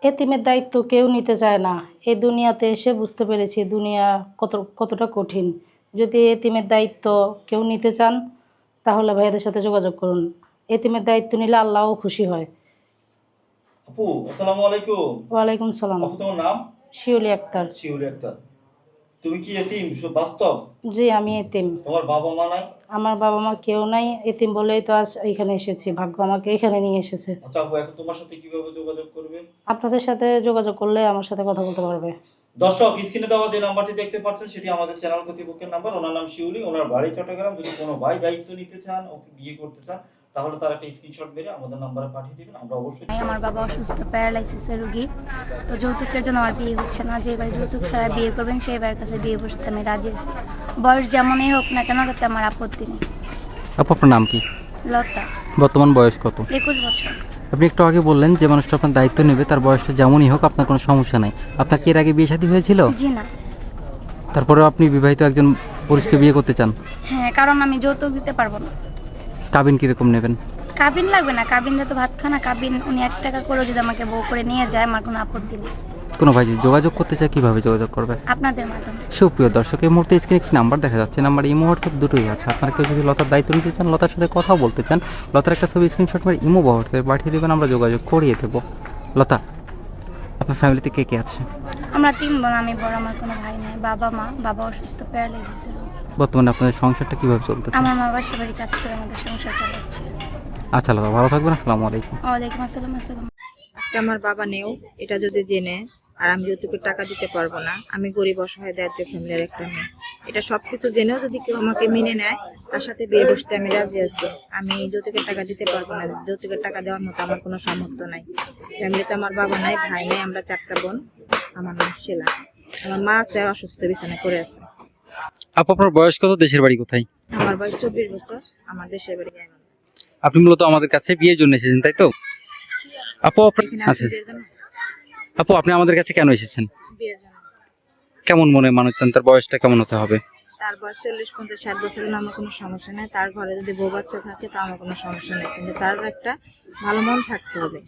এতিমের দায়িত্ব কেউ নিতে চায় না। এই দুনিয়াতে এসে বুঝতে পেরেছি দুনিয়া কতটা কঠিন। যদি এতিমের দায়িত্ব কেউ নিতে চান তাহলে ভাইয়াদের সাথে যোগাযোগ করুন। এতিমের দায়িত্ব নিলে আল্লাহও খুশি হয়। আপু আসসালামু আলাইকুম। ওয়ালাইকুম সালাম। আপু তোমার নাম? শিউলি আক্তার। শিউলি আক্তার। তুমি কি এতিম বাস্তব? জি, আমি এতিম। তোমার বাবা মা নাই? আমার বাবা মা কেউ নাই। এতিম বলেই তো আজ এখানে এসেছি। ভাগ্য আমাকে এখানে নিয়ে এসেছে। আচ্ছা আপু, এখন তোমার সাথে কিভাবে যোগাযোগ করবে? আপনাদের সাথে যোগাযোগ করলে আমার সাথে কথা বলতে পারবে। দর্শক, স্ক্রিনে দেওয়া যে নাম্বারটি দেখতে পাচ্ছেন সেটি আমাদের চ্যানেল কর্তৃপক্ষের নাম্বার। ওনার নাম শিউলি, ওনার বাড়ি চট্টগ্রাম। যদি কোনো ভাই দায়িত্ব নিতে চান, ওকে বিয়ে করতে চান, তাহলে তার একটা স্ক্রিনশট মেরে আমাদের নাম্বারে পাঠিয়ে দিবেন। আমরা অবশ্যই। আমার বাবা অসুস্থ, প্যারালাইসিসের রোগী। তো যৌতুকের জন্য আমার বিয়ে হচ্ছে না। যে ভাই যৌতুক ছাড়া বিয়ে করবেন সেই ভাইয়ের কাছে বিয়ে বসতে আমি রাজি আছি। বয়স যেমনই হোক না কেন, তাতে আমার আপত্তি নেই। আপু আপনার নাম কি? লতা। বর্তমান বয়স কত? 21 বছর। আপনি একটু আগে বললেন যে মানুষটা আপনার দায়িত্ব নেবে তার বয়সটা যেমনই হোক আপনার কোনো সমস্যা নাই। আপনার কি এর আগে বিয়ে শাদী হয়েছিল? জি না। তারপরেও আপনি বিবাহিত একজন পুরুষকে বিয়ে করতে চান? হ্যাঁ, কারণ আমি যৌতুক দিতে পারবো না। কাবিন কীরকম নেবেন? কাবিন লাগবে না, কাবিন দিয়ে তো ভাত খানা। কাবিন উনি 1 টাকা করেও যদি আমাকে বউ করে নিয়ে যায় আমার কোনো আপত্তি নেই। কোনো ভাই যদি যোগাযোগ করতে চায় কীভাবে যোগাযোগ করবে? আপনাদের মাধ্যমে। সুপ্রিয় দর্শক, এই মুহূর্তে স্ক্রিনে একটি নাম্বার দেখা যাচ্ছে। নাম্বার ইমো হোয়াটসঅ্যাপ দুটোই আছে। আপনারা কেউ যদি লতার দায়িত্ব নিতে চান, লতার সাথে কথা বলতে চান, লতার একটা ছবি স্ক্রিনশট মেরে ইমো বা হোয়াটসঅ্যাপে পাঠিয়ে দেবেন, আমরা যোগাযোগ করিয়ে দেবো। লতা, আপনার ফ্যামিলিতে কে কে আছে? আমরা 3 বোন, আমি বড়, আমার কোনো ভাই নেই। বাবা মা, বাবা অসুস্থ, প্যারালাইসিসের রোগী। বর্তমানে আপনাদের সংসারটা কীভাবে চলতেছে? আমার মা বাসা বাড়ি কাজ করে আমাদের সংসার চালাচ্ছে। আচ্ছা লতা, ভালো থাকবেন। আসসালামু আলাইকুম। ওয়ালাইকুম আসসালাম। আসসালাম। আজকে আমার বাবা নেও, এটা যদি জেনে আর আমি যৌতুকের টাকা দিতে পারবো না, আমি গরিব অসহায় দারিদ্র ফ্যামিলির একটা মেয়ে, এটা সবকিছু জেনেও যদি কেউ আমাকে মেনে নেয় তার সাথে বিয়ে বসতে আমি রাজি আছি। আমি যৌতুকের টাকা দিতে পারবো না, যৌতুকের টাকা দেওয়ার মতো আমার কোনো সামর্থ্য নাই। ফ্যামিলিতে আমার বাবা নাই, ভাই নাই, আমরা 4টা বোন। আমার নাম শিলা। আমার মা আছে অসুস্থ, বিছানায় পড়ে আছে। আপু আপনার বয়স কত? দেশের বাড়ি কোথায়? আমার বয়স 24 বছর। আমার দেশের বাড়ি গাইবান্ধা। আপনি মূলত আমাদের কাছে বিয়ের জন্য এসেছেন, তাই তো? আপু এখানে আচ্ছা, আসি বিয়ের জন্য। আপু আপনি আমাদের কাছে কেন এসেছেন? বিয়ের জন্য। কেমন মনে মানুষ চান? তার বয়সটা কেমন হতে হবে? তার বয়স 40, 50, 60 বছর হলে আমার কোনো সমস্যা নেই। তার ঘরে যদি বউ বাচ্চা থাকে তা আমার কোনো সমস্যা নেই, কিন্তু তার একটা ভালো মন থাকতে হবে,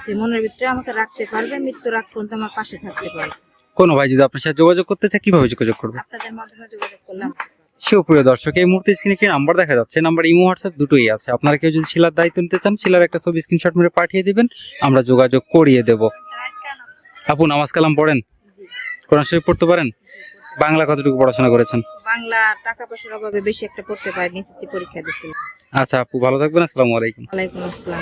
যে মনের ভিতরে আমাকে রাখতে পারবে, মৃত্যুর আগ পর্যন্ত আমার পাশে থাকতে পারবে। কোনো ভাই যদি আপনার সাথে যোগাযোগ করতে চায় কিভাবে যোগাযোগ করবে? আপনাদের মাধ্যমে যোগাযোগ করলাম। সুপ্রিয় দর্শক, এই মুহূর্তে স্ক্রিনে একটি নাম্বার দেখা যাচ্ছে। নাম্বার ইমো হোয়াটসঅ্যাপ দুটোই আছে। আপনারা কেউ যদি শিলার দায়িত্ব নিতে চান, শিলার একটা ছবি স্ক্রিনশট মেরে পাঠিয়ে দিবেন, আমরা যোগাযোগ করিয়ে দেব। আপু নামাজ কালাম পড়েন? জি। কোরআন শরীফ পড়তে পারেন? বাংলা কতটুকু পড়াশোনা করেছেন? বাংলা টাকা পয়সার অভাবে বেশি একটা পড়তে পারিনি, এসএসসি পরীক্ষা দিয়েছিলাম। আচ্ছা আপু, ভালো থাকবেন। আসসালামু আলাইকুম। ওয়ালাইকুম আসসালাম।